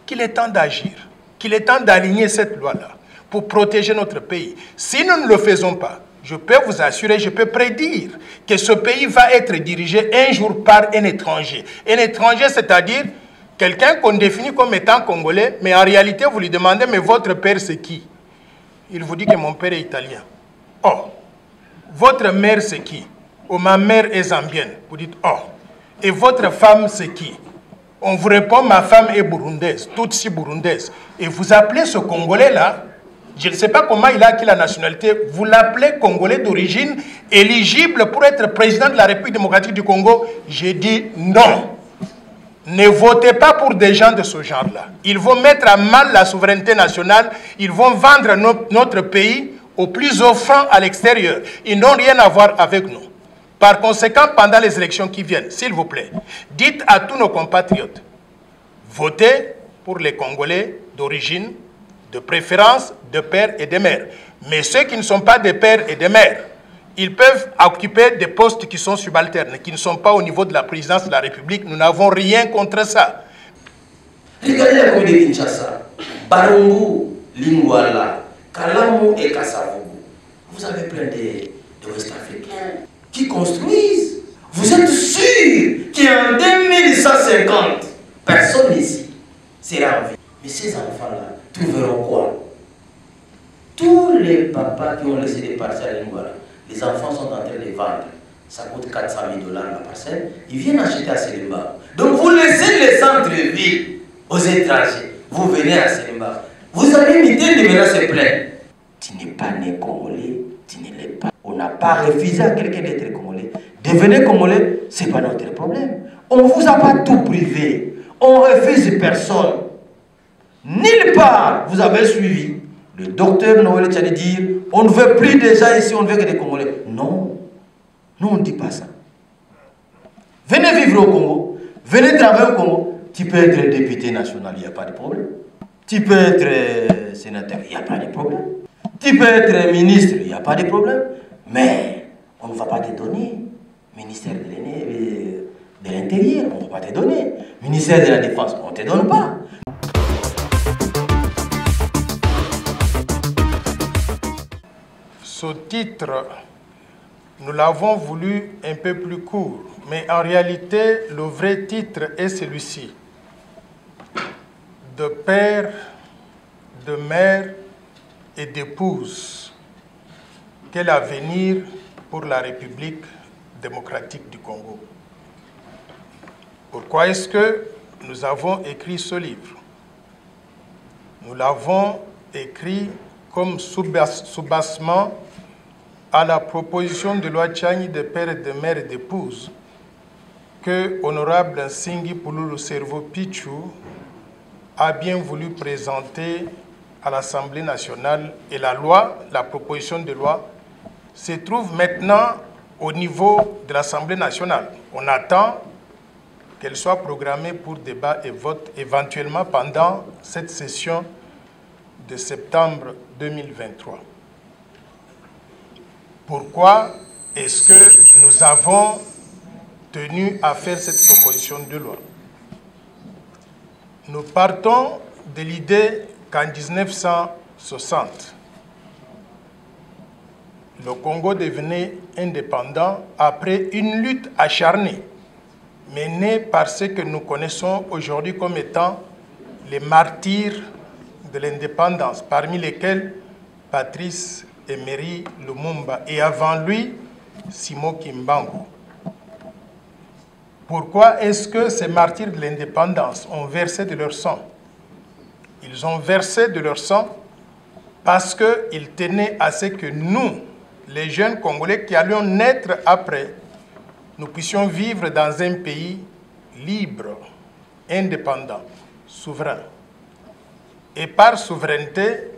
qu'il est temps d'agir, qu'il est temps d'aligner cette loi-là pour protéger notre pays. Si nous ne le faisons pas, je peux vous assurer, je peux prédire que ce pays va être dirigé un jour par un étranger. Un étranger, c'est-à-dire quelqu'un qu'on définit comme étant congolais, mais en réalité, vous lui demandez, mais votre père, c'est qui? Il vous dit que mon père est italien. Oh, votre mère, c'est qui? Oh, ma mère est zambienne. Vous dites, oh. Et votre femme, c'est qui? On vous répond, ma femme est burundaise, Tutsi burundaise. Et vous appelez ce Congolais-là, je ne sais pas comment il a acquis la nationalité, vous l'appelez Congolais d'origine, éligible pour être président de la République démocratique du Congo. J'ai dit non. Ne votez pas pour des gens de ce genre-là. Ils vont mettre à mal la souveraineté nationale, ils vont vendre notre pays aux plus offrants à l'extérieur. Ils n'ont rien à voir avec nous. Par conséquent, pendant les élections qui viennent, s'il vous plaît, dites à tous nos compatriotes, votez pour les Congolais d'origine, de préférence, de père et de mère. Mais ceux qui ne sont pas des pères et des mères, ils peuvent occuper des postes qui sont subalternes, qui ne sont pas au niveau de la présidence de la République. Nous n'avons rien contre ça. Regardez la commune de Kinshasa, Barungu, Lingwala, Kalamu et Kasavubu. Vous avez plein de Ouest-Africains qui construisent. Vous êtes sûr qu'en 2150, personne ici sera en vie. Mais ces enfants-là trouveront quoi? Tous les papas qui ont laissé des parcelles à Lingwala, les enfants sont en train de les vendre. Ça coûte 400 000 $ la parcelle. Ils viennent acheter à Selimba. Donc vous laissez les centres-villes aux étrangers. Vous venez à Selimba. Vous avez une idée de menace pleine. Tu n'es pas né congolais, tu ne l'es pas. On n'a pas refusé à quelqu'un d'être congolais. Devenez congolais, ce n'est pas notre problème. On ne vous a pas tout privé. On refuse personne. Nulle part, vous avez suivi. Le docteur Noël Tchani dire, on ne veut plus de gens ici, on ne veut que des Congolais. Non, nous on ne dit pas ça. Venez vivre au Congo, venez travailler au Congo. Tu peux être député national, il n'y a pas de problème. Tu peux être sénateur, il n'y a pas de problème. Tu peux être ministre, il n'y a pas de problème. Mais on ne va pas te donner. Ministère de l'Intérieur, on ne va pas te donner. Ministère de la Défense, on ne te donne pas. Ce titre, nous l'avons voulu un peu plus court, mais en réalité, le vrai titre est celui-ci. De père, de mère et d'épouse. Quel avenir pour la République démocratique du Congo? Pourquoi est-ce que nous avons écrit ce livre? Nous l'avons écrit comme soubassement à la proposition de loi Tchani de père et de mère et d'épouse que Honorable Nsingi Pululu Cerveau Pichu a bien voulu présenter à l'Assemblée nationale, et la proposition de loi se trouve maintenant au niveau de l'Assemblée nationale. On attend qu'elle soit programmée pour débat et vote éventuellement pendant cette session de septembre 2023. Pourquoi est-ce que nous avons tenu à faire cette proposition de loi? Nous partons de l'idée qu'en 1960, le Congo devenait indépendant après une lutte acharnée menée par ceux que nous connaissons aujourd'hui comme étant les martyrs de l'indépendance, parmi lesquels Patrice Emery Lumumba et avant lui, Simon Kimbangu. Pourquoi est-ce que ces martyrs de l'indépendance ont versé de leur sang? Ils ont versé de leur sang parce qu'ils tenaient à ce que nous, les jeunes Congolais qui allions naître après, nous puissions vivre dans un pays libre, indépendant, souverain. Et par souveraineté,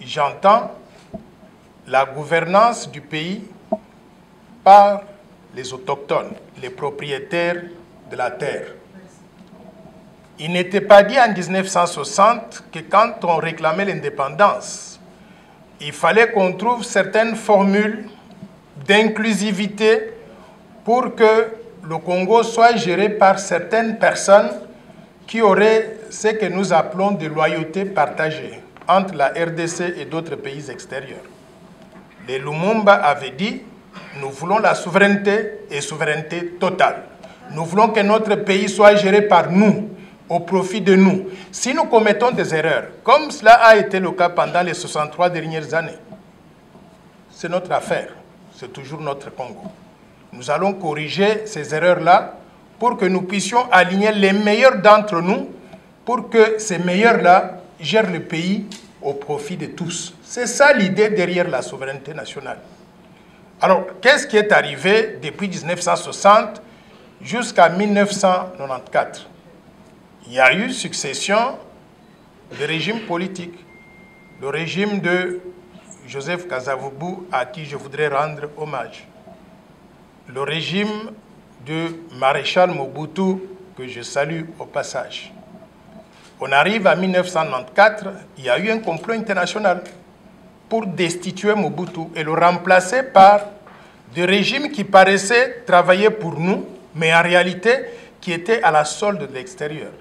j'entends la gouvernance du pays par les autochtones, les propriétaires de la terre. Il n'était pas dit en 1960 que quand on réclamait l'indépendance, il fallait qu'on trouve certaines formules d'inclusivité pour que le Congo soit géré par certaines personnes qui auraient ce que nous appelons de loyauté partagée entre la RDC et d'autres pays extérieurs. Les Lumumba avaient dit, nous voulons la souveraineté et souveraineté totale. Nous voulons que notre pays soit géré par nous, au profit de nous. Si nous commettons des erreurs, comme cela a été le cas pendant les 63 dernières années, c'est notre affaire, c'est toujours notre Congo. Nous allons corriger ces erreurs-là pour que nous puissions aligner les meilleurs d'entre nous pour que ces meilleurs-là gèrent le pays au profit de tous. C'est ça l'idée derrière la souveraineté nationale. Alors, qu'est-ce qui est arrivé depuis 1960 jusqu'à 1994? Il y a eu succession de régimes politiques. Le régime de Joseph Kasavubu, à qui je voudrais rendre hommage. Le régime de Maréchal Mobutu, que je salue au passage. On arrive à 1994, il y a eu un complot international pour destituer Mobutu et le remplacer par des régimes qui paraissaient travailler pour nous, mais en réalité qui étaient à la solde de l'extérieur.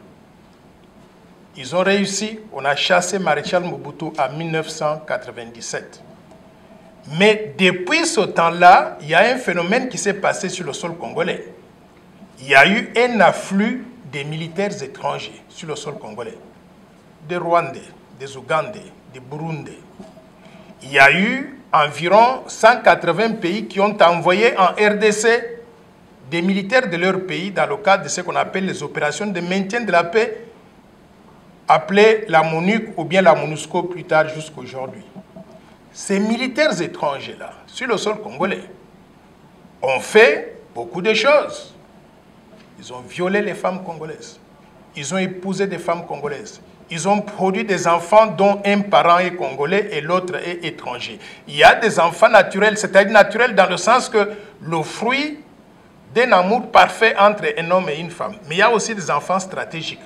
Ils ont réussi, on a chassé Maréchal Mobutu en 1997. Mais depuis ce temps-là, il y a un phénomène qui s'est passé sur le sol congolais. Il y a eu un afflux des militaires étrangers sur le sol congolais. Des Rwandais, des Ougandais, des Burundais. Il y a eu environ 180 pays qui ont envoyé en RDC des militaires de leur pays dans le cadre de ce qu'on appelle les opérations de maintien de la paix, appelées la MONUC ou bien la MONUSCO plus tard jusqu'à aujourd'hui. Ces militaires étrangers-là, sur le sol congolais, ont fait beaucoup de choses. Ils ont violé les femmes congolaises. Ils ont épousé des femmes congolaises. Ils ont produit des enfants dont un parent est congolais et l'autre est étranger. Il y a des enfants naturels, c'est-à-dire naturels dans le sens que le fruit d'un amour parfait entre un homme et une femme. Mais il y a aussi des enfants stratégiques.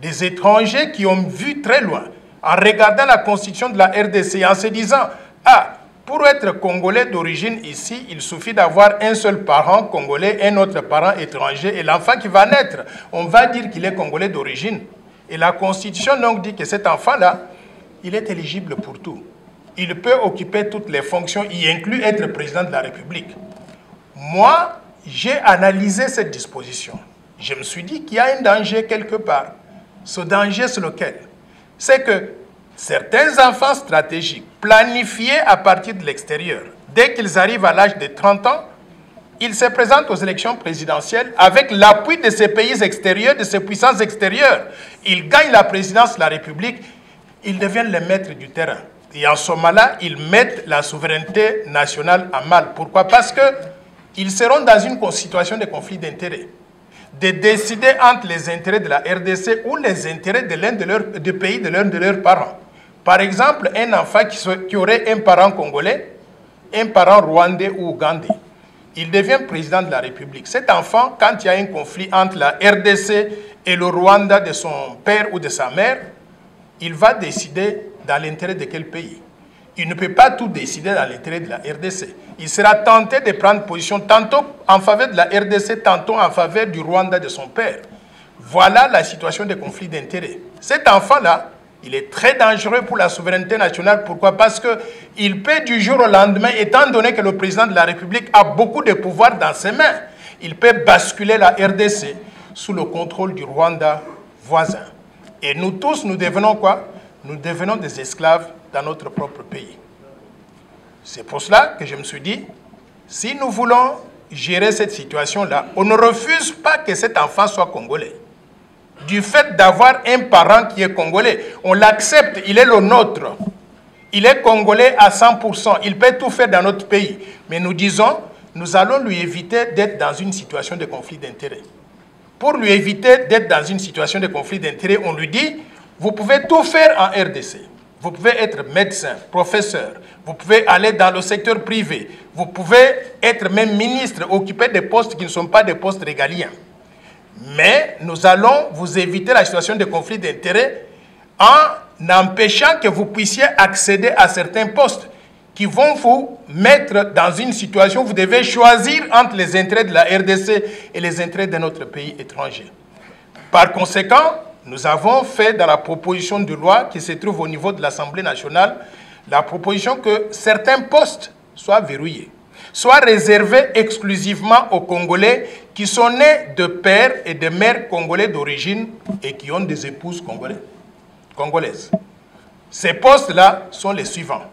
Des étrangers qui ont vu très loin, en regardant la constitution de la RDC, en se disant, ah, pour être congolais d'origine ici, il suffit d'avoir un seul parent congolais, un autre parent étranger, et l'enfant qui va naître, on va dire qu'il est congolais d'origine. Et la constitution donc dit que cet enfant-là, il est éligible pour tout. Il peut occuper toutes les fonctions, y inclut être président de la République. Moi, j'ai analysé cette disposition. Je me suis dit qu'il y a un danger quelque part. Ce danger, c'est lequel? C'est que certains enfants stratégiques, planifiés à partir de l'extérieur, dès qu'ils arrivent à l'âge de 30 ans, ils se présentent aux élections présidentielles avec l'appui de ces pays extérieurs, de ces puissances extérieures. Ils gagnent la présidence de la République, ils deviennent les maîtres du terrain. Et en ce moment-là, ils mettent la souveraineté nationale à mal. Pourquoi? Parce qu'ils seront dans une situation de conflit d'intérêts. De décider entre les intérêts de la RDC ou les intérêts de l'un des pays de l'un de leurs parents. Par exemple, un enfant qui aurait un parent congolais, un parent rwandais ou ougandais, il devient président de la République. Cet enfant, quand il y a un conflit entre la RDC et le Rwanda de son père ou de sa mère, il va décider dans l'intérêt de quel pays? Il ne peut pas tout décider dans l'intérêt de la RDC. Il sera tenté de prendre position tantôt en faveur de la RDC, tantôt en faveur du Rwanda de son père. Voilà la situation de conflit d'intérêts. Cet enfant-là, il est très dangereux pour la souveraineté nationale. Pourquoi? Parce qu'il peut du jour au lendemain, étant donné que le président de la République a beaucoup de pouvoir dans ses mains, il peut basculer la RDC sous le contrôle du Rwanda voisin. Et nous tous, nous devenons quoi? Nous devenons des esclaves dans notre propre pays. C'est pour cela que je me suis dit, si nous voulons gérer cette situation-là, on ne refuse pas que cet enfant soit congolais. Du fait d'avoir un parent qui est congolais, on l'accepte, il est le nôtre. Il est congolais à 100%, il peut tout faire dans notre pays. Mais nous disons, nous allons lui éviter d'être dans une situation de conflit d'intérêts. Pour lui éviter d'être dans une situation de conflit d'intérêts, on lui dit, vous pouvez tout faire en RDC. Vous pouvez être médecin, professeur, vous pouvez aller dans le secteur privé, vous pouvez être même ministre, occuper des postes qui ne sont pas des postes régaliens. Mais nous allons vous éviter la situation de conflit d'intérêts en empêchant que vous puissiez accéder à certains postes qui vont vous mettre dans une situation où vous devez choisir entre les intérêts de la RDC et les intérêts de notre pays étranger. Par conséquent, Nous avons fait dans la proposition de loi qui se trouve au niveau de l'Assemblée nationale, la proposition que certains postes soient verrouillés, soient réservés exclusivement aux Congolais qui sont nés de pères et de mères congolais d'origine et qui ont des épouses congolaises. Ces postes-là sont les suivants.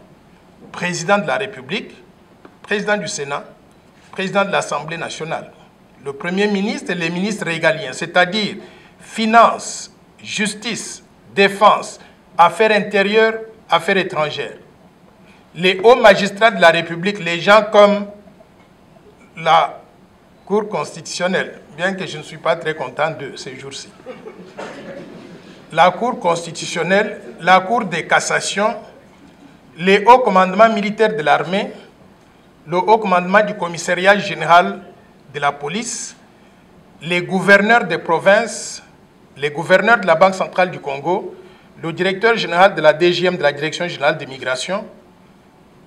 Président de la République, président du Sénat, président de l'Assemblée nationale, le Premier ministre et les ministres régaliens, c'est-à-dire finances, justice, défense, affaires intérieures, affaires étrangères. Les hauts magistrats de la République, les gens comme la Cour constitutionnelle, bien que je ne suis pas très content de ces jours-ci. La Cour constitutionnelle, la Cour de cassation, les hauts commandements militaires de l'armée, le haut commandement du commissariat général de la police, les gouverneurs des provinces, les gouverneurs de la Banque centrale du Congo, le directeur général de la DGM, de la Direction générale des migrations,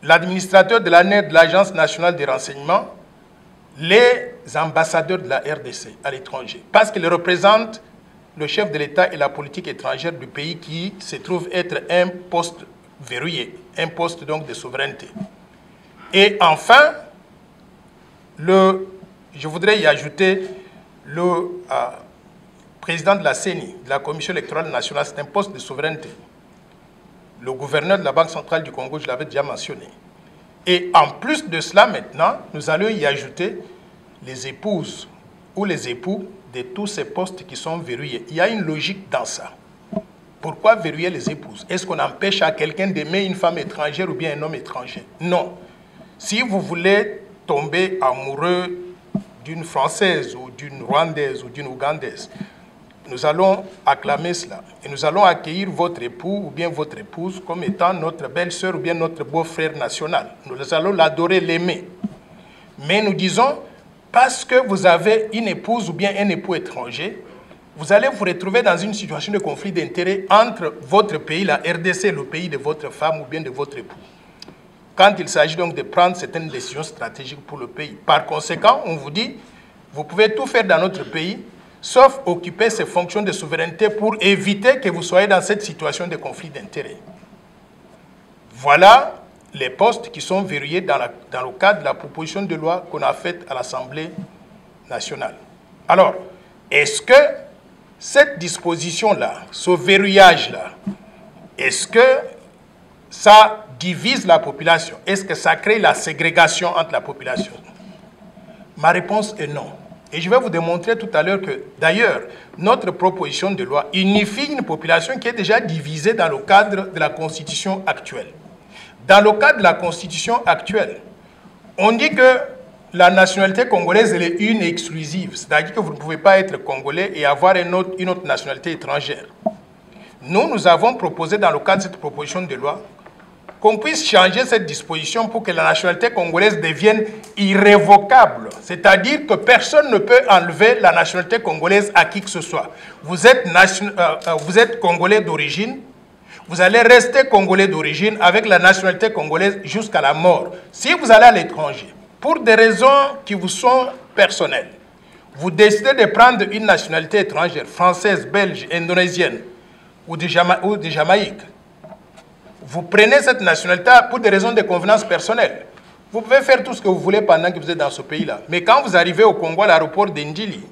l'administrateur de l'ANER, de l'Agence nationale des renseignements, les ambassadeurs de la RDC à l'étranger, parce qu'ils représentent le chef de l'État et la politique étrangère du pays qui se trouve être un poste verrouillé, un poste donc de souveraineté. Et enfin, je voudrais y ajouter le président de la CENI, de la Commission électorale nationale, c'est un poste de souveraineté. Le gouverneur de la Banque centrale du Congo, je l'avais déjà mentionné. Et en plus de cela, maintenant, nous allons y ajouter les épouses ou les époux de tous ces postes qui sont verrouillés. Il y a une logique dans ça. Pourquoi verrouiller les épouses? Est-ce qu'on empêche à quelqu'un d'aimer une femme étrangère ou bien un homme étranger? Non. Si vous voulez tomber amoureux d'une Française ou d'une Rwandaise ou d'une Ougandaise, nous allons acclamer cela. Et nous allons accueillir votre époux ou bien votre épouse comme étant notre belle-sœur ou bien notre beau-frère national. Nous allons l'adorer, l'aimer. Mais nous disons, parce que vous avez une épouse ou bien un époux étranger, vous allez vous retrouver dans une situation de conflit d'intérêts entre votre pays, la RDC, le pays de votre femme ou bien de votre époux. Quand il s'agit donc de prendre certaines décisions stratégiques pour le pays. Par conséquent, on vous dit, vous pouvez tout faire dans notre pays, sauf occuper ces fonctions de souveraineté pour éviter que vous soyez dans cette situation de conflit d'intérêts. Voilà les postes qui sont verrouillés dans le cadre de la proposition de loi qu'on a faite à l'Assemblée nationale. Alors, est-ce que cette disposition-là, ce verrouillage-là, est-ce que ça divise la population? Est-ce que ça crée la ségrégation entre la population? Ma réponse est non. Et je vais vous démontrer tout à l'heure que, d'ailleurs, notre proposition de loi unifie une population qui est déjà divisée dans le cadre de la Constitution actuelle. Dans le cadre de la Constitution actuelle, on dit que la nationalité congolaise elle est une et exclusive, c'est-à-dire que vous ne pouvez pas être congolais et avoir une autre nationalité étrangère. Nous avons proposé dans le cadre de cette proposition de loi qu'on puisse changer cette disposition pour que la nationalité congolaise devienne irrévocable. C'est-à-dire que personne ne peut enlever la nationalité congolaise à qui que ce soit. Vous êtes congolais d'origine, vous allez rester congolais d'origine avec la nationalité congolaise jusqu'à la mort. Si vous allez à l'étranger, pour des raisons qui vous sont personnelles, vous décidez de prendre une nationalité étrangère, française, belge, indonésienne ou de Jamaïque, vous prenez cette nationalité pour des raisons de convenance personnelle. Vous pouvez faire tout ce que vous voulez pendant que vous êtes dans ce pays-là. Mais quand vous arrivez au Congo, à l'aéroport d'Indjili,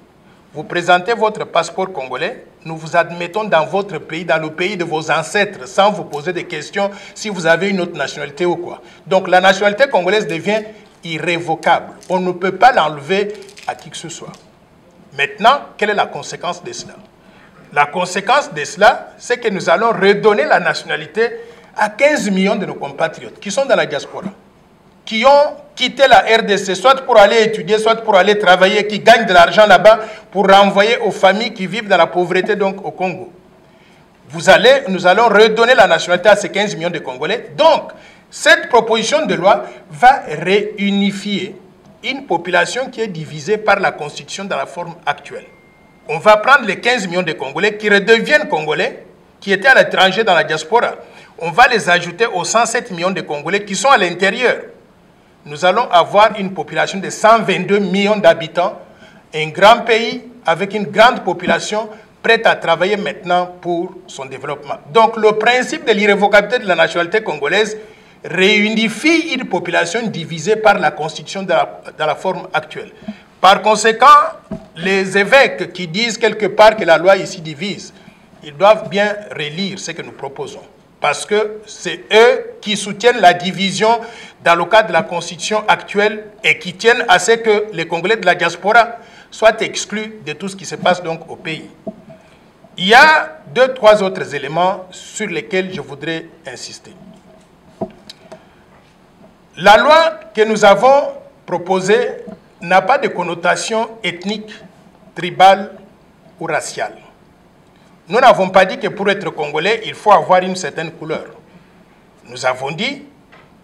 vous présentez votre passeport congolais, nous vous admettons dans votre pays, dans le pays de vos ancêtres, sans vous poser des questions si vous avez une autre nationalité ou quoi. Donc la nationalité congolaise devient irrévocable. On ne peut pas l'enlever à qui que ce soit. Maintenant, quelle est la conséquence de cela? La conséquence de cela, c'est que nous allons redonner la nationalité à 15 millions de nos compatriotes qui sont dans la diaspora, qui ont quitté la RDC, soit pour aller étudier, soit pour aller travailler, qui gagnent de l'argent là-bas pour renvoyer aux familles qui vivent dans la pauvreté, donc au Congo. Nous allons redonner la nationalité à ces 15 millions de Congolais. Donc, cette proposition de loi va réunifier une population qui est divisée par la Constitution dans la forme actuelle. On va prendre les 15 millions de Congolais qui redeviennent Congolais, qui étaient à l'étranger dans la diaspora. On va les ajouter aux 107 millions de Congolais qui sont à l'intérieur. Nous allons avoir une population de 122 millions d'habitants, un grand pays avec une grande population, prête à travailler maintenant pour son développement. Donc le principe de l'irrévocabilité de la nationalité congolaise réunifie une population divisée par la constitution dans la forme actuelle. Par conséquent, les évêques qui disent quelque part que la loi ici divise, ils doivent bien relire ce que nous proposons. Parce que c'est eux qui soutiennent la division dans le cadre de la constitution actuelle et qui tiennent à ce que les Congolais de la diaspora soient exclus de tout ce qui se passe donc au pays. Il y a 2-3 autres éléments sur lesquels je voudrais insister. La loi que nous avons proposée n'a pas de connotation ethnique, tribale ou raciale. Nous n'avons pas dit que pour être congolais, il faut avoir une certaine couleur. Nous avons dit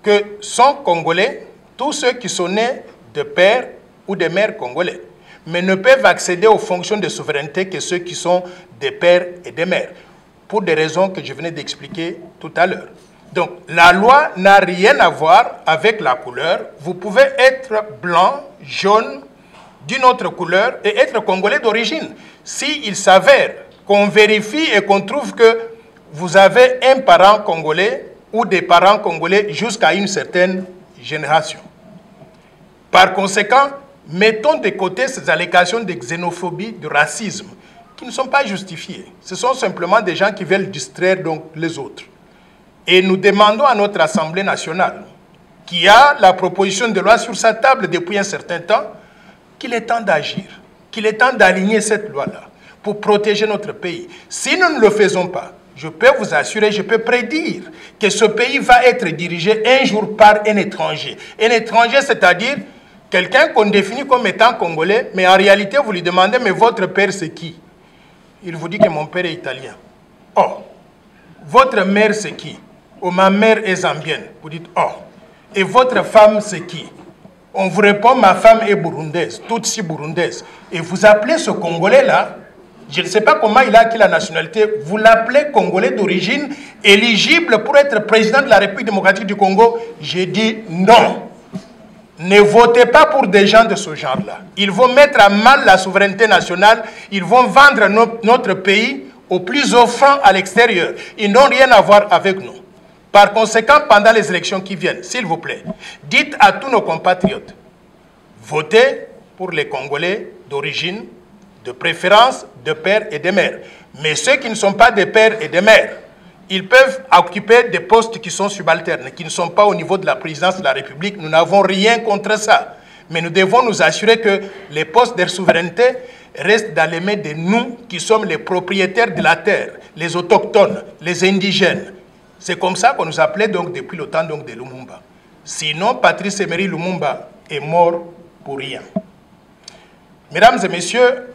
que sont congolais tous ceux qui sont nés de pères ou de mères congolais, mais ne peuvent accéder aux fonctions de souveraineté que ceux qui sont des pères et des mères, pour des raisons que je venais d'expliquer tout à l'heure. Donc, la loi n'a rien à voir avec la couleur. Vous pouvez être blanc, jaune, d'une autre couleur et être congolais d'origine. S'il s'avère qu'on vérifie et qu'on trouve que vous avez un parent congolais ou des parents congolais jusqu'à une certaine génération. Par conséquent, mettons de côté ces allégations de xénophobie, de racisme, qui ne sont pas justifiées. Ce sont simplement des gens qui veulent distraire donc les autres. Et nous demandons à notre Assemblée nationale, qui a la proposition de loi sur sa table depuis un certain temps, qu'il est temps d'agir, qu'il est temps d'aligner cette loi-là pour protéger notre pays. Si nous ne le faisons pas, je peux vous assurer, je peux prédire que ce pays va être dirigé un jour par un étranger. Un étranger, c'est-à-dire quelqu'un qu'on définit comme étant congolais, mais en réalité, vous lui demandez, mais votre père, c'est qui? Il vous dit que mon père est italien. Oh, votre mère, c'est qui? Oh, ma mère est zambienne. Vous dites, oh. Et votre femme, c'est qui? On vous répond, ma femme est burundaise, Tutsi burundaise. Et vous appelez ce Congolais-là, je ne sais pas comment il a acquis la nationalité, vous l'appelez Congolais d'origine, éligible pour être président de la République démocratique du Congo. J'ai dit non. Ne votez pas pour des gens de ce genre-là. Ils vont mettre à mal la souveraineté nationale, ils vont vendre notre pays aux plus offrants à l'extérieur. Ils n'ont rien à voir avec nous. Par conséquent, pendant les élections qui viennent, s'il vous plaît, dites à tous nos compatriotes, votez pour les Congolais d'origine, de préférence, de père et de mère. Mais ceux qui ne sont pas des pères et des mères, ils peuvent occuper des postes qui sont subalternes, qui ne sont pas au niveau de la présidence de la République. Nous n'avons rien contre ça. Mais nous devons nous assurer que les postes de souveraineté restent dans les mains de nous qui sommes les propriétaires de la terre, les autochtones, les indigènes. C'est comme ça qu'on nous appelait donc depuis le temps donc de Lumumba. Sinon, Patrice Emery Lumumba est mort pour rien. Mesdames et messieurs,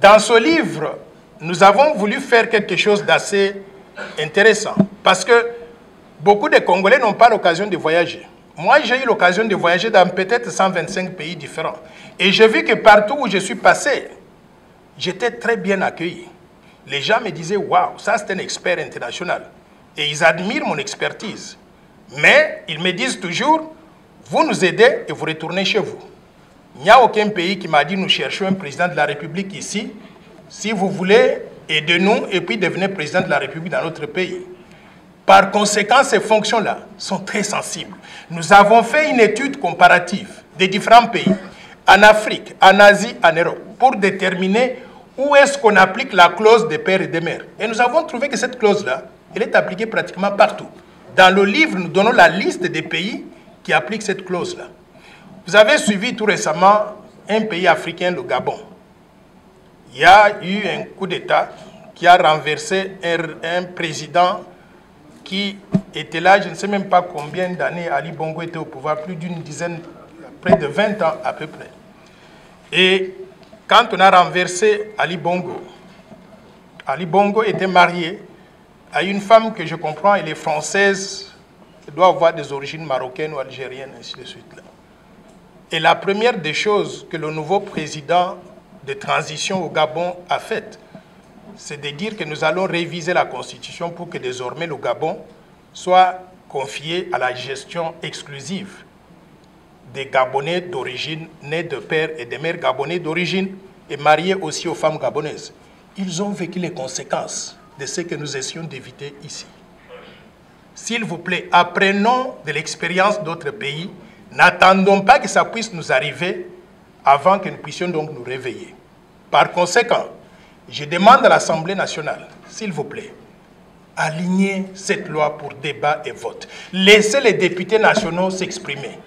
dans ce livre, nous avons voulu faire quelque chose d'assez intéressant. Parce que beaucoup de Congolais n'ont pas l'occasion de voyager. Moi, j'ai eu l'occasion de voyager dans peut-être 125 pays différents. Et j'ai vu que partout où je suis passé, j'étais très bien accueilli. Les gens me disaient, waouh, ça c'est un expert international. Et ils admirent mon expertise. Mais ils me disent toujours, vous nous aidez et vous retournez chez vous. Il n'y a aucun pays qui m'a dit, nous cherchons un président de la République ici. Si vous voulez, aidez-nous et puis devenez président de la République dans notre pays. Par conséquent, ces fonctions-là sont très sensibles. Nous avons fait une étude comparative des différents pays, en Afrique, en Asie, en Europe, pour déterminer où est-ce qu'on applique la clause des pères et des mères. Et nous avons trouvé que cette clause-là, elle est appliquée pratiquement partout. Dans le livre, nous donnons la liste des pays qui appliquent cette clause-là. Vous avez suivi tout récemment un pays africain, le Gabon. Il y a eu un coup d'État qui a renversé un président qui était là, je ne sais même pas combien d'années Ali Bongo était au pouvoir, plus d'une dizaine, près de 20 ans à peu près. Et quand on a renversé Ali Bongo était marié à une femme que je comprends, elle est française, elle doit avoir des origines marocaines ou algériennes, ainsi de suite. Là. Et la première des choses que le nouveau président de transition au Gabon a faites, c'est de dire que nous allons réviser la Constitution pour que désormais le Gabon soit confié à la gestion exclusive des Gabonais d'origine, nés de père et de mère gabonais d'origine et mariés aussi aux femmes gabonaises. ils ont vécu les conséquences de ce que nous essayons d'éviter ici. S'il vous plaît, apprenons de l'expérience d'autres pays. N'attendons pas que ça puisse nous arriver avant que nous puissions donc nous réveiller. Par conséquent, je demande à l'Assemblée nationale, s'il vous plaît, alignez cette loi pour débat et vote. Laissez les députés nationaux s'exprimer.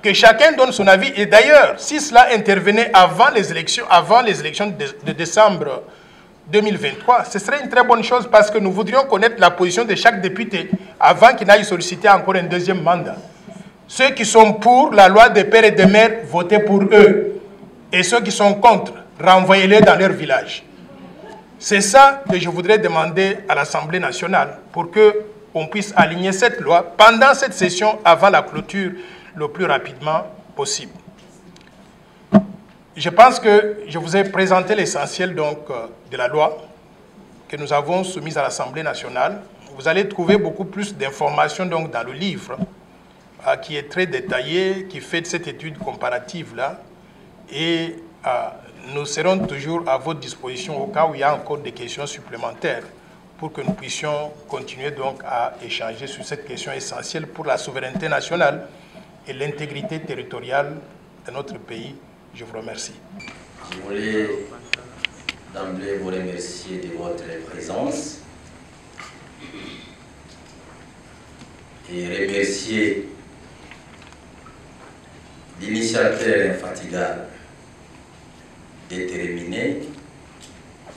Que chacun donne son avis. Et d'ailleurs, si cela intervenait avant les élections de décembre 2023, ce serait une très bonne chose parce que nous voudrions connaître la position de chaque député avant qu'il n'aille solliciter encore un deuxième mandat. Ceux qui sont pour la loi des pères et des mères, votez pour eux. Et ceux qui sont contre, renvoyez-les dans leur village. C'est ça que je voudrais demander à l'Assemblée nationale pour qu'on puisse aligner cette loi pendant cette session avant la clôture le plus rapidement possible. Je pense que je vous ai présenté l'essentiel donc de la loi que nous avons soumise à l'Assemblée nationale. Vous allez trouver beaucoup plus d'informations donc dans le livre qui est très détaillé, qui fait cette étude comparative-là. Et nous serons toujours à votre disposition au cas où il y a encore des questions supplémentaires pour que nous puissions continuer donc à échanger sur cette question essentielle pour la souveraineté nationale et l'intégrité territoriale de notre pays. Je vous remercie. Je voulais d'emblée vous remercier de votre présence et remercier l'initiateur infatigable, déterminé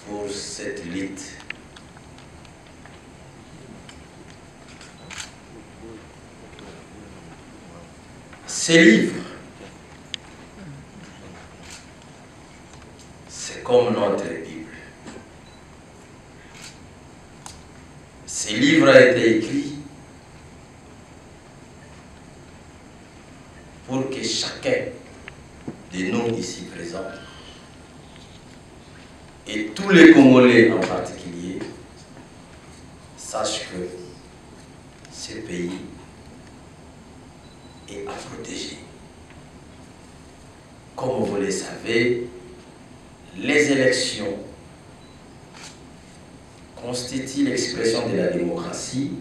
pour cette lutte. Ces livres, c'est comme notre Bible. Ce livre a été écrit pour que chacun de nous ici présents et tous les Congolais en particulier sachent que ce pays est à protéger. Comme vous le savez, les élections constituent l'expression de la démocratie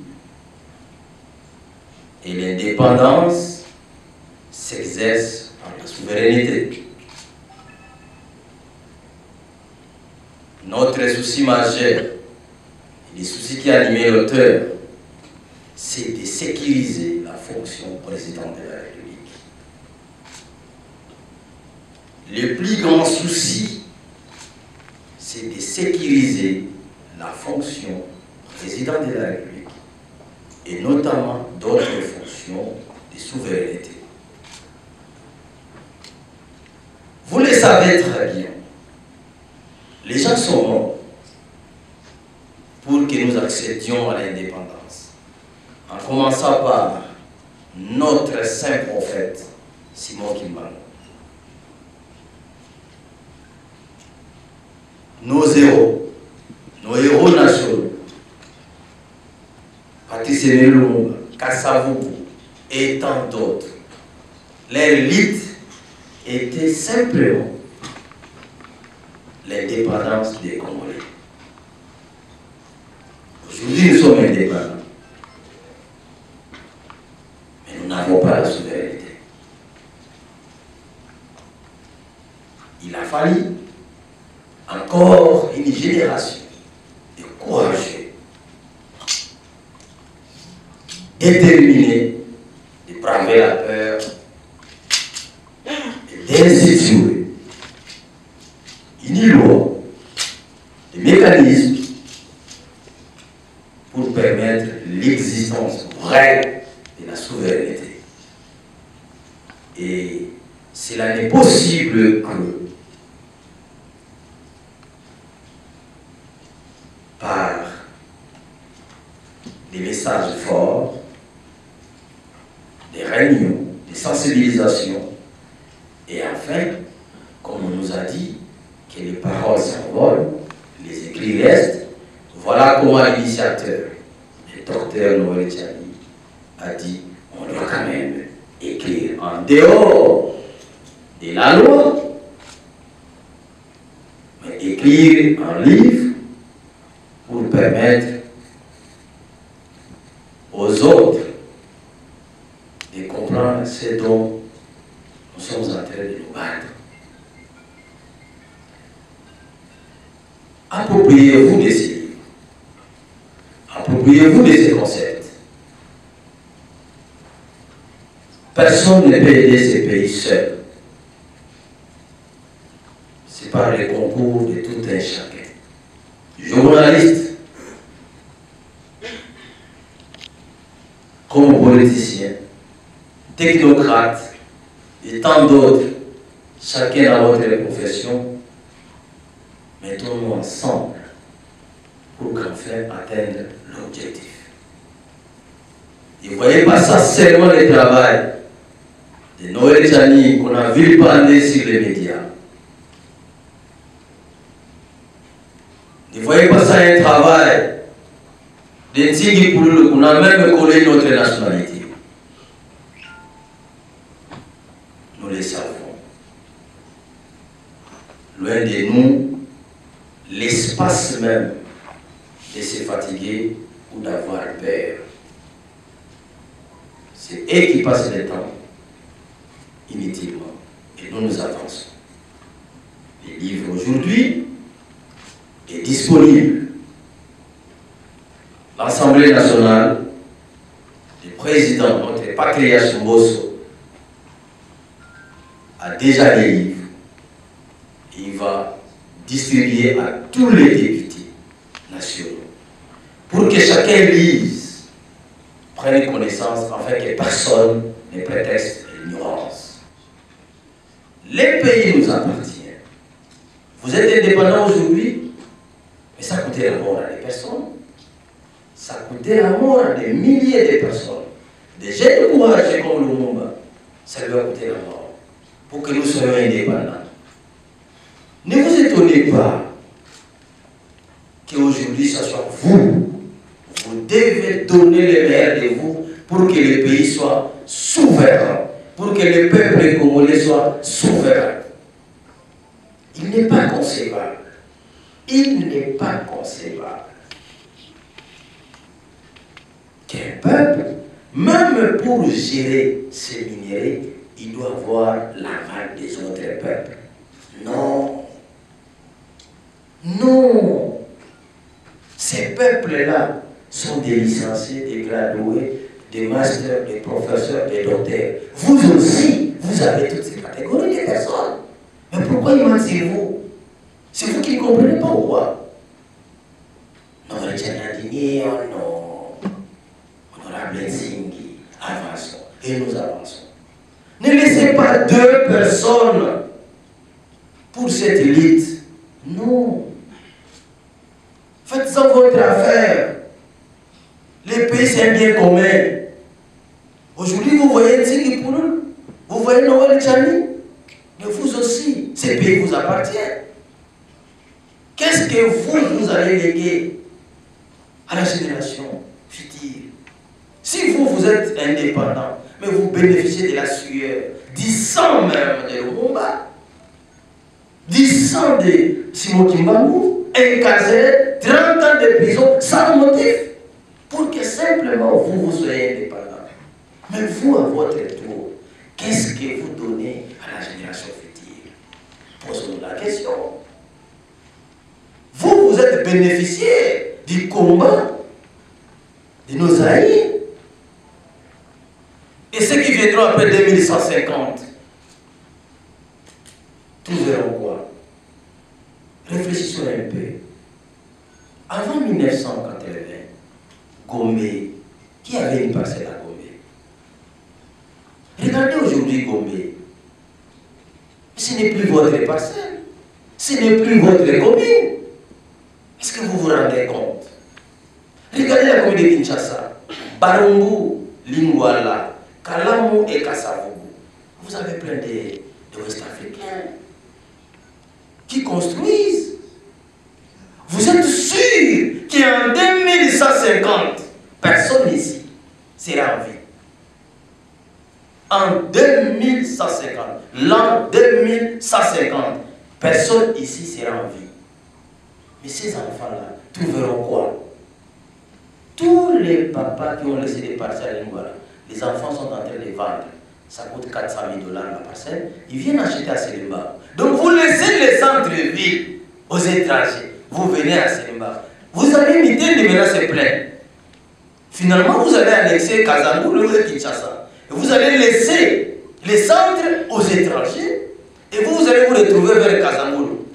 et l'indépendance s'exerce par la souveraineté. Notre souci majeur, et le souci qui a animé l'auteur, c'est de sécuriser la fonction président de la République. Le plus grand souci, c'est de sécuriser la fonction président de la République et notamment d'autres fonctions de souveraineté. Vous le savez très bien, les gens sont morts pour que nous accédions à l'indépendance, en commençant par notre saint prophète Simon Kimbangu. Nos héros nationaux, Patrice Lumumba, Kasavubu et tant d'autres, leur lutte était simplement l'indépendance des Congolais. Aujourd'hui, nous sommes indépendants, mais nous n'avons pas la souveraineté. Il a fallu encore une génération de courageux, déterminés, de braver la peur et d'instituer une loi, des mécanismes pour permettre l'existence vraie de la souveraineté. Et cela n'est possible que par des messages forts, des réunions, des sensibilisations, et enfin, comme on nous a dit, que les paroles s'envolent, les écrits restent. Voilà comment l'initiateur, le docteur Noël Tchani, a dit on doit quand même écrire en dehors de la loi, mais écrire un livre permettre aux autres de comprendre ce dont nous sommes en train de nous battre. Appropriez-vous de ces livres. Appropriez-vous de ces concepts. Personne ne peut aider ces pays seul. C'est par le concours de tout un chacun. Journalistes, comme politiciens, technocrates et tant d'autres, chacun dans votre profession, mettons-nous ensemble pour qu'enfin atteindre l'objectif. Et ne voyez pas ça seulement le travail de Noël Tchani qu'on a vilipendé sur les médias. Ne voyez pas ça un travail de Tigui Pouloulou qu'on a même collé notre nationalité. Nous le savons. Loin de nous, l'espace même de se fatiguer ou d'avoir peur. C'est eux qui passent le temps inutilement. Et nous nous avançons. Le livre aujourd'hui est disponible. L'Assemblée nationale, le président, notre patriarche Mbosso, a déjà les livres. Il va distribuer à tous les députés nationaux pour que chacun lise, prenne connaissance afin que personne ne prétexte l'ignorance. Les pays nous appartiennent. Vous êtes indépendants aujourd'hui, mais ça coûtait la mort à des personnes. Ça coûtait la mort à des milliers de personnes. Des jeunes courageux comme Lumumba, ça lui a coûté la mort pour que nous soyons indépendants. Ne vous étonnez pas qu'aujourd'hui, ce soit vous. Vous devez donner le meilleur de vous pour que le pays soit souverain, pour que le peuple congolais soit souverain. Il n'est pas concevable. Il n'est pas concevable qu'un peuple, même pour gérer ses minéraux, il doit avoir l'aval des autres peuples. Non. Non. Ces peuples-là sont des licenciés, des gradués, des masters, des professeurs, des docteurs. Vous aussi, vous avez toutes ces catégories de personnes. Mais pourquoi y mentirez-vous? C'est vous qui ne comprenez pas ou quoi? Non, les Tchadiniens, non. Honorable Nzingi, avançons. Et nous avançons. Ne laissez pas deux personnes pour cette élite. Non. Faites-en votre affaire. Les pays, c'est un bien commun. Aujourd'hui, vous voyez Nzingi Pouloulou, vous voyez Noël Tchani, mais vous aussi, ces pays vous appartiennent. Qu'est-ce que vous allez léguer à la génération future? Si vous êtes indépendant, mais vous bénéficiez de la sueur, du sang même de Lumumba, du sang de Simon Kimbangu, incarcéré, 30 ans de prison sans motif, pour que simplement vous soyez indépendant. Mais vous, à votre tour, qu'est-ce que vous donnez à la génération future? Posons-nous la question. Vous êtes bénéficiaire du combat de nos aïeux. Et ceux qui viendront après 2150, tous verront quoi? Réfléchissons un peu. Avant 1980, Gombe, qui avait une parcelle à Gombe? Regardez aujourd'hui Gombe. Ce n'est plus votre parcelle. Ce n'est plus votre commune. Est-ce que vous vous rendez compte? Regardez la commune de Kinshasa. Barungu, Lingwala, Kalamu et Kasavubu. Vous avez plein de Ouest-Africains qui construisent. Vous êtes sûr qu'en 2150, personne ici sera en vie. En 2150, l'an 2150, personne ici sera en vie. Mais ces enfants-là trouveront quoi? Tous les papas qui ont laissé des parcelles à Lingwala, les enfants sont en train de vendre. Ça coûte 400 000 $ la parcelle. Ils viennent acheter à Selimba. Donc vous laissez les centres-villes aux étrangers. Vous venez à Selimba. Vous allez imiter les menaces pleines. Finalement, vous allez annexer Kazangoulou et Kinshasa. Et vous allez laisser les centres aux étrangers. Et vous allez vous retrouver vers Kazangoulou.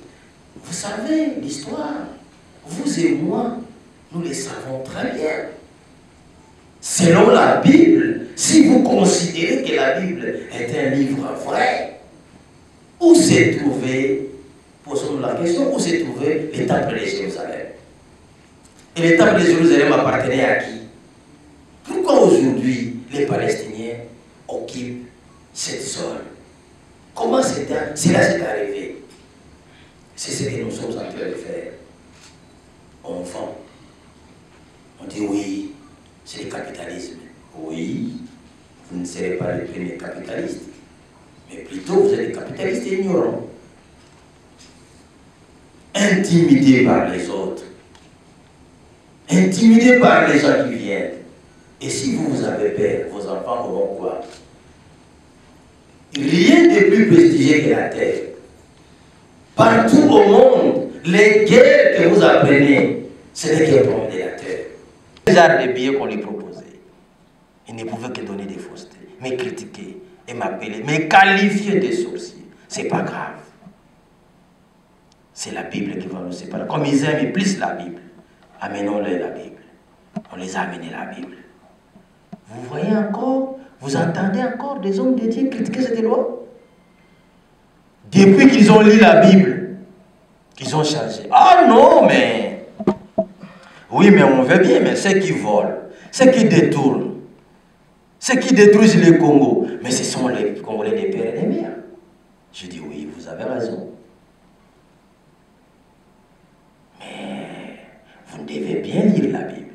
Vous savez l'histoire. Vous et moi, nous le savons très bien. Selon la Bible, si vous considérez que la Bible est un livre vrai, où s'est trouvé, posons-nous la question, où s'est trouvé le temple de Jérusalem? Et le temple de Jérusalem appartenait à qui? Pourquoi aujourd'hui les Palestiniens occupent cette zone? Comment cela s'est arrivé? C'est ce que nous sommes en train de faire. Enfants, on dit oui, c'est le capitalisme. Oui, vous ne serez pas les premiers capitalistes, mais plutôt vous êtes des capitalistes ignorants, intimidés par les autres, intimidés par les gens qui viennent. Et si vous avez peur, vos enfants auront quoi? Rien de plus prestigieux que la terre. Partout au monde, les guerres que vous apprenez, ce n'est qu'un problème de la terre. Les genres de billets qu'on lui proposait, il ne pouvait que donner des faussetés, me critiquer et m'appeler, me qualifier de sorcier. C'est pas grave. C'est la Bible qui va nous séparer. Comme ils aiment plus la Bible, amenons-les la Bible. On les a amenés la Bible. Vous voyez encore, vous entendez encore des hommes de Dieu critiquer cette loi? Depuis qu'ils ont lu la Bible, qu'ils ont changé. Ah non, mais... Oui, mais on veut bien, mais ceux qui volent, ceux qui détournent, ceux qui détruisent le Congo, mais ce sont les Congolais des pères et des mères. Je dis oui, vous avez raison. Mais vous devez bien lire la Bible.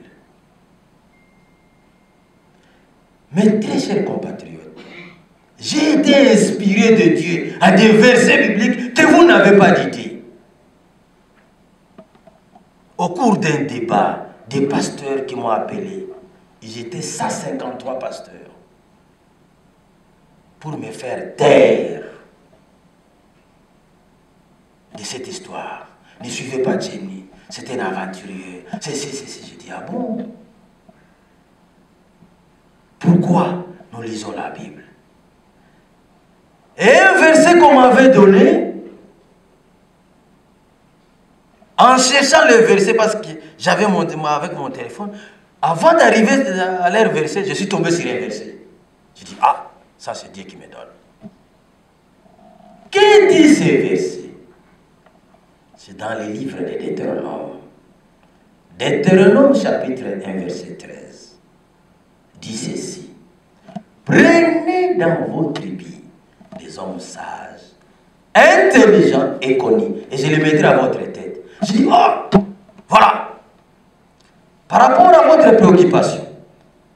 Mes très chers compatriotes, j'ai été inspiré de Dieu à des versets bibliques que vous n'avez pas dit. Au cours d'un débat, des pasteurs qui m'ont appelé, ils étaient 153 pasteurs, pour me faire taire de cette histoire. Ne suivez pas Jenny, c'est un aventurier. J'ai dit, ah bon? Pourquoi nous lisons la Bible? Et un verset qu'on m'avait donné, en cherchant le verset, parce que j'avais avec mon téléphone, avant d'arriver à leur verset, je suis tombé sur un verset. Je dis, ah, ça c'est Dieu qui me donne. Que dit ce verset? C'est dans les livres de Deutéronome. Deutéronome chapitre 1, verset 13. Dit ceci: prenez dans vos tribus des hommes sages, intelligents et connus, et je les mettrai à votre tête. Je dis, oh, voilà. Par rapport à votre préoccupation,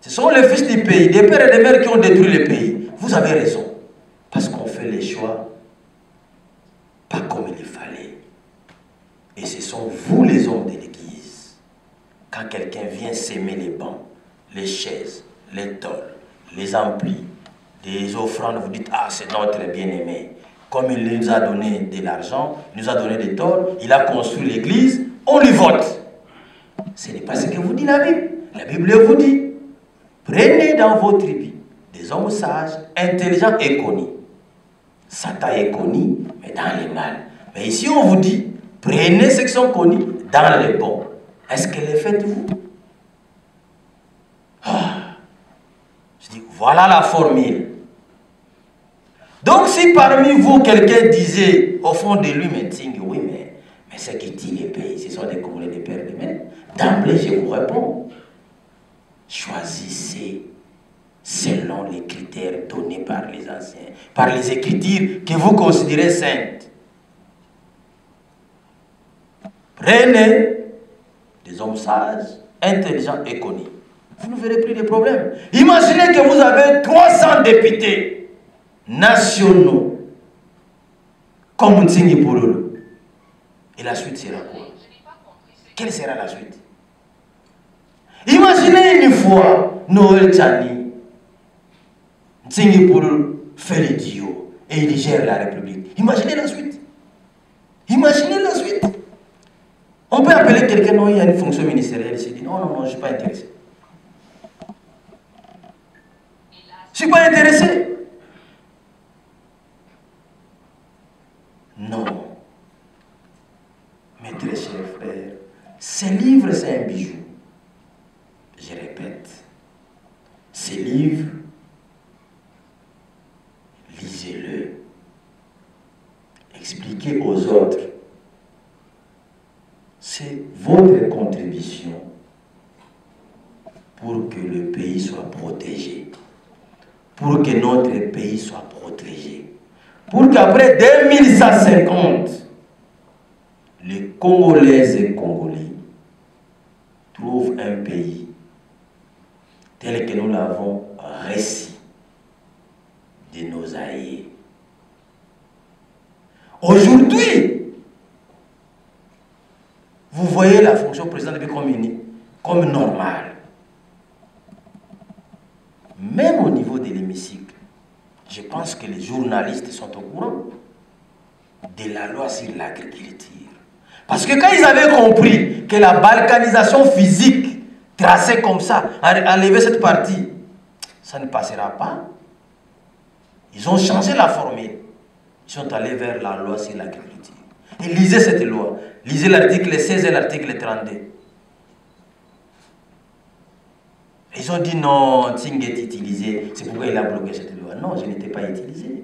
ce sont les fils du pays, des pères et des mères qui ont détruit le pays. Vous avez raison, parce qu'on fait les choix pas comme il fallait. Et ce sont vous les hommes de l'église. Quand quelqu'un vient s'aimer les bancs, les chaises, les tôles, les amplis, les offrandes, vous dites, ah, c'est notre bien-aimé. Comme il nous a donné de l'argent, il nous a donné des tôles, il a construit l'église, on lui vote. Ce n'est pas ce que vous dit la Bible. La Bible vous dit, prenez dans vos tribus des hommes sages, intelligents et connus. Satan est connu, mais dans les mal. Mais ici, on vous dit, prenez ceux qui sont connus dans les bons. Est-ce que les faites-vous? Ah. Je dis, voilà la formule. Donc, si parmi vous, quelqu'un disait, au fond de lui, mais oui, mais ceux qui tirent les pays, ce sont des Congolais des pères de mères. D'emblée, je vous réponds, choisissez selon les critères donnés par les anciens, par les Écritures que vous considérez saintes. Prenez des hommes sages, intelligents et connus. Vous ne verrez plus de problèmes. Imaginez que vous avez 300 députés nationaux, comme Ntsinghi Pololo. Et la suite sera quoi? Quelle sera la suite? Imaginez une fois Noël Tchani, Tsingi pour faire l'idiot et il gère la République. Imaginez la suite. Imaginez la suite. On peut appeler quelqu'un, non, il y a une fonction ministérielle, il se dit non, non, non, je ne suis pas intéressé. Je ne suis pas intéressé. Non. Mes très chers frères, ces livres, c'est un bijou. Je répète, ces livres, lisez-le. Expliquez aux autres. C'est votre contribution pour que le pays soit protégé. Pour que notre pays soit protégé. Pour qu'après 2150, les Congolaises et Congolais trouvent un pays tel que nous l'avons récit de nos aïeux. Aujourd'hui, vous voyez la fonction présidente comme normale. Même au niveau de l'hémicycle, je pense que les journalistes sont au courant de la loi sur l'agriculture. Parce que quand ils avaient compris que la balkanisation physique tracée comme ça, enlever cette partie, ça ne passera pas, ils ont changé la formule. Ils sont allés vers la loi sur l'agriculture. Et lisez cette loi. Lisez l'article 16 et l'article 32. Ils ont dit non, Tsing est utilisé, c'est pourquoi il a bloqué cette loi. Non, je n'étais pas utilisé.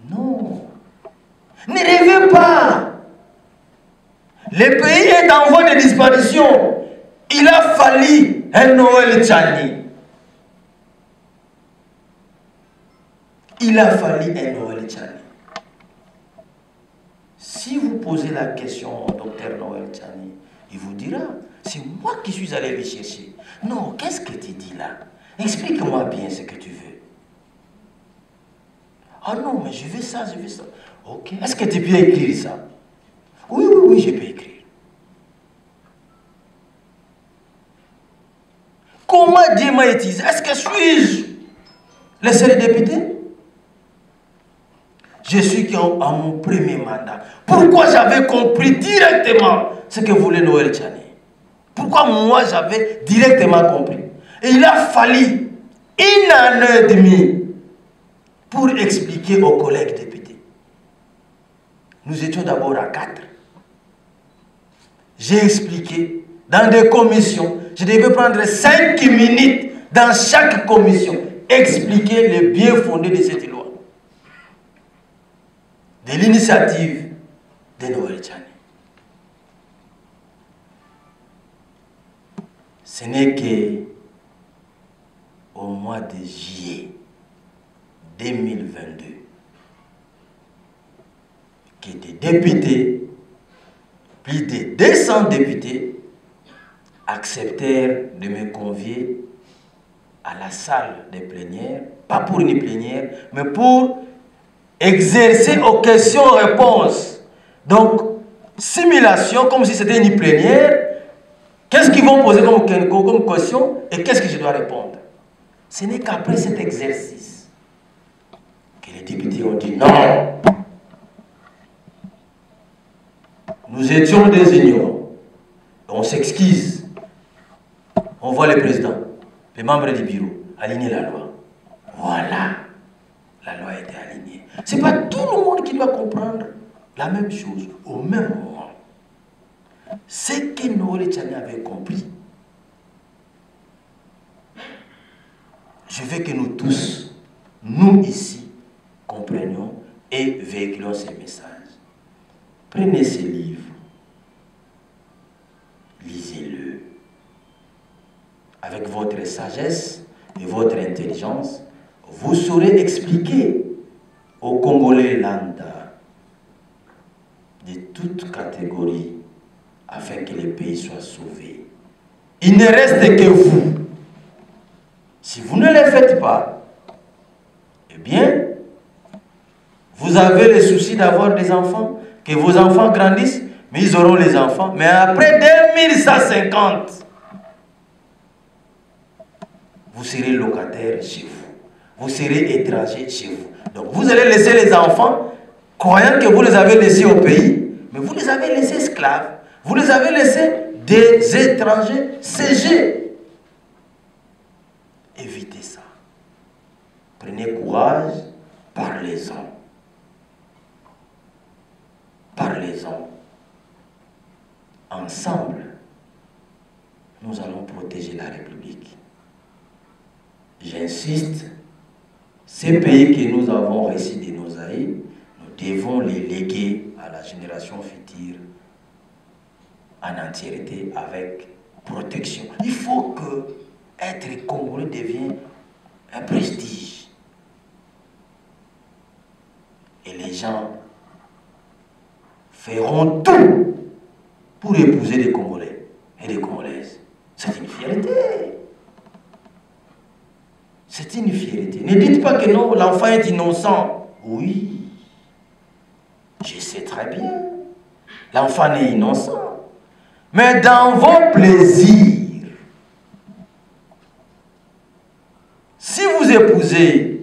Non. Ne rêvez pas. Le pays est en voie de disparition. Il a fallu un Noël Tchani. Il a fallu un Noël Tchani. Si vous posez la question au docteur Noël Tchani, il vous dira, c'est moi qui suis allé le chercher. Non, qu'est-ce que tu dis là? Explique-moi bien ce que tu veux. Ah non, mais je veux ça, je veux ça. Ok. Est-ce que tu peux écrire ça? Oui, oui, oui, je peux écrire. Comment Dieu m'a utilisé? Est-ce que suis-je le seul député? Je suis à mon premier mandat. Pourquoi j'avais compris directement ce que voulait Noël Tchani? Pourquoi moi j'avais directement compris? Et il a fallu 1 an et demi pour expliquer aux collègues députés. Nous étions d'abord à 4. J'ai expliqué dans des commissions. Je devais prendre 5 minutes dans chaque commission, expliquer le bien fondé de cette loi. De l'initiative de Noël Tchani. Ce n'est qu'au mois de juillet 2022 que des députés, plus de 200 députés, acceptèrent de me convier à la salle des plénières, pas pour une plénière, mais pour exercer aux questions-réponses. Donc, simulation, comme si c'était une plénière. Qu'est-ce qu'ils vont poser comme question et qu'est-ce que je dois répondre? Ce n'est qu'après cet exercice que les députés ont dit non. Nous étions des ignorants. On s'excuse. On voit le président, les membres du bureau, aligner la loi. Voilà. La loi a été alignée. Ce n'est pas tout le monde qui doit comprendre la même chose au même moment. Ce que Noël Tchani avait compris, je veux que nous tous, nous ici, comprenions et véhiculons ces messages. Prenez ces livres, lisez-le. Avec votre sagesse et votre intelligence, vous saurez expliquer aux Congolais lambda de toutes catégories afin que le pays soit sauvé. Il ne reste que vous. Si vous ne le faites pas, eh bien, vous avez le souci d'avoir des enfants, que vos enfants grandissent, mais ils auront les enfants. Mais après 2150, vous serez locataire chez vous. Vous serez étranger chez vous. Donc vous allez laisser les enfants, croyant que vous les avez laissés au pays, mais vous les avez laissés esclaves. Vous les avez laissés des étrangers siégés. Évitez ça. Prenez courage, parlez-en. Parlez-en. Ensemble, nous allons protéger la République. J'insiste, ces pays que nous avons reçus de nos aïeux, nous devons les léguer à la génération future en entièreté avec protection. Il faut que être Congolais devienne un prestige. Et les gens feront tout pour épouser des Congolais et des Congolaises. C'est une fierté. C'est une fierté. Ne dites pas que non, l'enfant est innocent. Oui, je sais très bien. L'enfant est innocent. Mais dans vos plaisirs, si vous épousez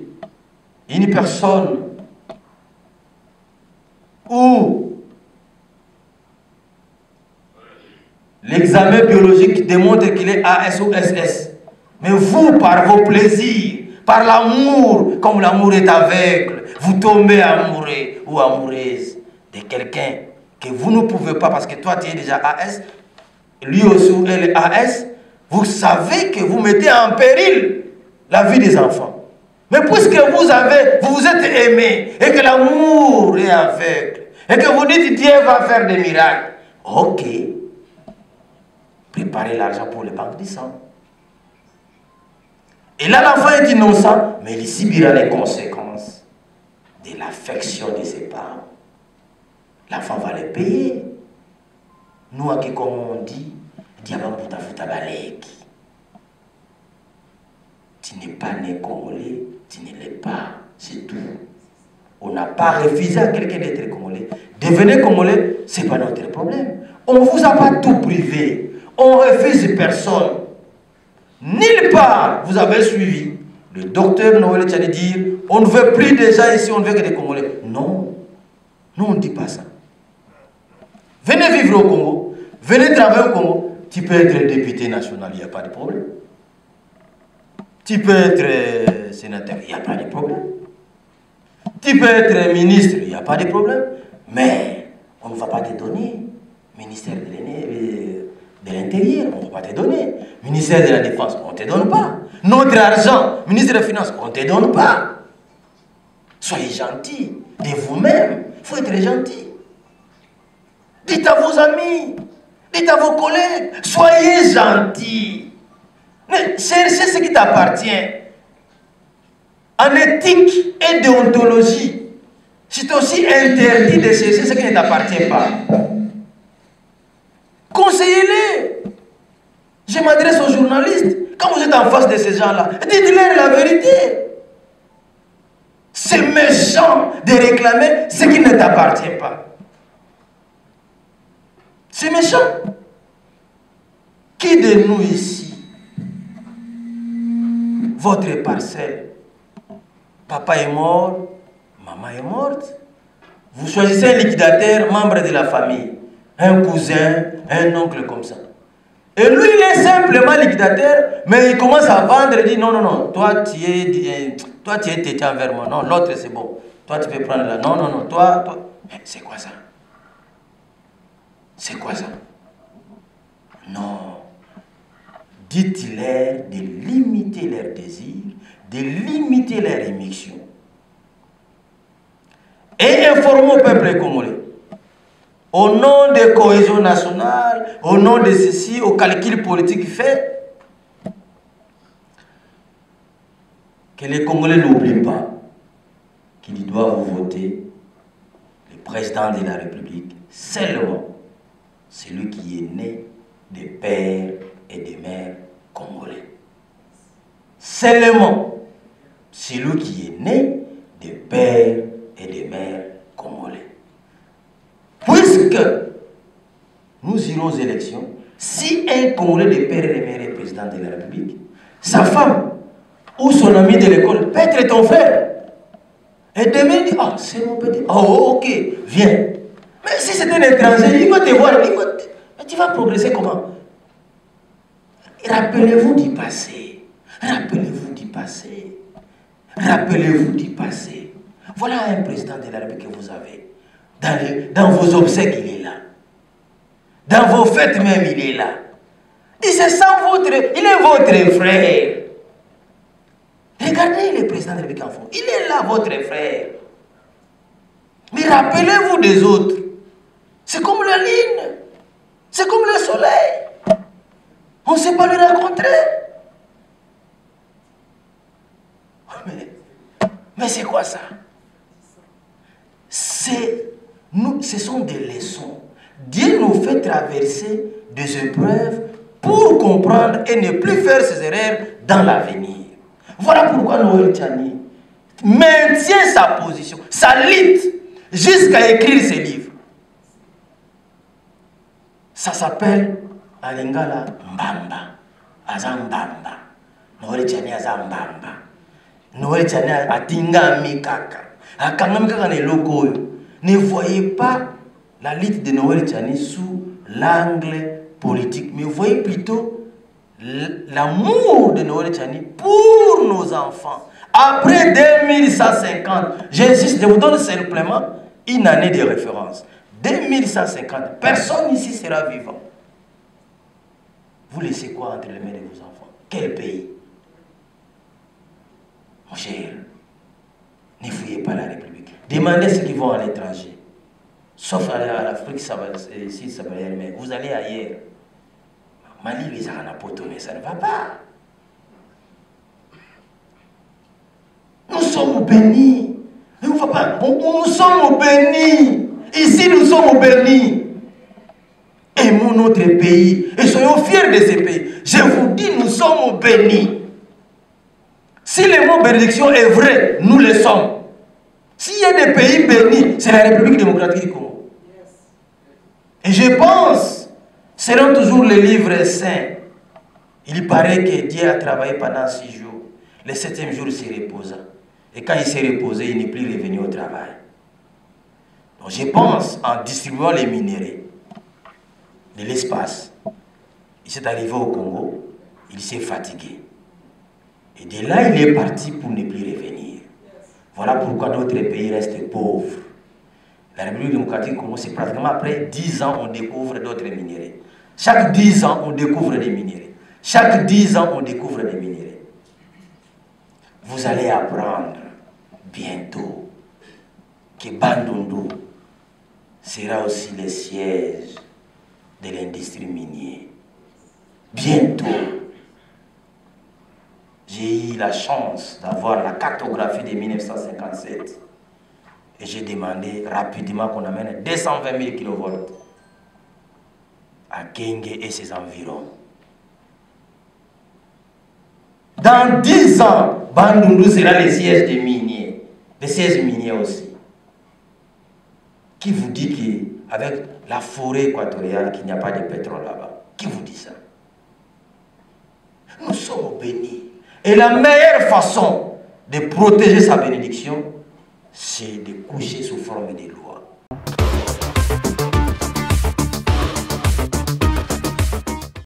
une personne où l'examen biologique démontre qu'il est AS ou SS, mais vous, par vos plaisirs, par l'amour, comme l'amour est aveugle, vous tombez amoureux ou amoureuse de quelqu'un que vous ne pouvez pas, parce que toi tu es déjà AS, lui aussi elle est AS, vous savez que vous mettez en péril la vie des enfants. Mais puisque vous vous êtes aimé et que l'amour est aveugle et que vous dites Dieu va faire des miracles, ok, préparez l'argent pour les banques du sang. Et là l'enfant est innocent, mais il subira les conséquences de l'affection de ses parents. L'enfant va les payer. Nous, comme on dit, diamant pour ta futa baleki. Tu n'es pas né congolais, tu ne l'es pas, c'est tout. On n'a pas refusé à quelqu'un d'être congolais. Devenez congolais, ce n'est pas notre problème. On ne vous a pas tout privé. On refuse personne. Nulle part, vous avez suivi le docteur Noël Tchani dire on ne veut plus de gens ici, on ne veut que des Congolais. Non, nous on ne dit pas ça. Venez vivre au Congo, venez travailler au Congo. Tu peux être député national, il n'y a pas de problème. Tu peux être sénateur, il n'y a pas de problème. Tu peux être ministre, il n'y a pas de problème. Mais on ne va pas te donner ministère de l'Intérieur, on ne va pas te donner. Ministère de la Défense, on ne te donne pas. Notre argent, ministre des Finances, on ne te donne pas. Soyez gentils de vous-même. Il faut être gentil. Dites à vos amis, dites à vos collègues, soyez gentils. Cherchez ce qui t'appartient. En éthique et déontologie, c'est aussi interdit de chercher ce qui ne t'appartient pas. Conseillez-les. Je m'adresse aux journalistes. Quand vous êtes en face de ces gens-là, dites-leur la vérité. C'est méchant de réclamer ce qui ne t'appartient pas. C'est méchant. Qui de nous ici, votre parcelle, papa est mort, maman est morte, vous choisissez un liquidateur, membre de la famille, un cousin, un oncle comme ça. Et lui, il est simplement liquidateur, mais il commence à vendre et dit non, non, non, toi tu es têtu envers moi, non, l'autre c'est bon, toi tu peux prendre là, non, non, non, toi. C'est quoi ça? C'est quoi ça? Non. Dites-leur de limiter leurs désirs, de limiter leurs émissions. Et informons au peuple congolais. Au nom de cohésion nationale, au nom de ceci, au calcul politique fait, que les Congolais n'oublient pas qu'ils doivent voter le président de la République seulement celui qui est né des pères et des mères congolais. Seulement celui qui est né des pères et des mères congolais. Puisque nous irons aux élections, si un Congolais de père et de mère est président de la République, sa femme ou son ami de l'école peut être ton frère. Et demain, il dit, ah, c'est mon petit. Oh, ok, viens. Mais si c'est un étranger, il va te voir. Mais tu vas progresser comment? Rappelez-vous du passé. Rappelez-vous du passé. Rappelez-vous du passé. Voilà un président de la République que vous avez. Dans vos obsèques, il est là. Dans vos fêtes même, il est là. Et c'est sans il est votre frère. Regardez le président de la République en fond. Il est là, votre frère. Mais rappelez-vous des autres. C'est comme la lune. C'est comme le soleil. On ne sait pas le rencontrer. Mais c'est quoi ça? Ce sont des leçons. Dieu nous fait traverser des épreuves pour comprendre et ne plus faire ces erreurs dans l'avenir. Voilà pourquoi Noël Tchani maintient sa position, sa lutte, jusqu'à écrire ses livres. Ça s'appelle Alingala Mbamba. Azambamba. Noël Tchani Azambamba. Noël Tchani Atinga Mikaka. Akanga Mikaka ne lokoyo. Ne voyez pas la lutte de Noël Tchani sous l'angle politique, mais voyez plutôt l'amour de Noël Tchani pour nos enfants. Après 2150, j'insiste, je vous donne simplement une année de référence. 2150, personne ici sera vivant. Vous laissez quoi entre les mains de vos enfants? Quel pays? Mon cher, ne fouillez pas la République. Demandez ceux qui vont à l'étranger. Sauf à l'Afrique, ici, ça va y aller, mais vous allez ailleurs. Mali, les Aranapotonais, ça ne va pas. Nous sommes bénis. Mais on va pas. Nous sommes bénis. Ici, nous sommes bénis. Aimons notre pays et soyons fiers de ce pays. Je vous dis, nous sommes bénis. Si le mot bénédiction est vrai, nous le sommes. S'il y a des pays bénis, c'est la République démocratique du Congo. Et je pense, selon toujours les livres saints, il paraît que Dieu a travaillé pendant 6 jours. Le 7e jour, il s'est reposé. Et quand il s'est reposé, il n'est plus revenu au travail. Donc je pense, en distribuant les minéraux de l'espace, il s'est arrivé au Congo, il s'est fatigué. Et de là, il est parti pour ne plus revenir. Voilà pourquoi notre pays reste pauvre. La République démocratique du Congo, c'est pratiquement après 10 ans, on découvre d'autres minéraux. Chaque 10 ans, on découvre des minéraux. Chaque 10 ans, on découvre des minéraux. Vous allez apprendre bientôt que Bandundu sera aussi le siège de l'industrie minière. Bientôt. J'ai eu la chance d'avoir la cartographie de 1957 et j'ai demandé rapidement qu'on amène 220 000 kV à Kenge et ses environs. Dans 10 ans, Bandundu sera le siège des miniers, le siège minier aussi. Qui vous dit qu'avec la forêt équatoriale, qu'il n'y a pas de pétrole là-bas? Qui vous dit ça? Nous sommes bénis. Et la meilleure façon de protéger sa bénédiction, c'est de coucher sous forme de loi.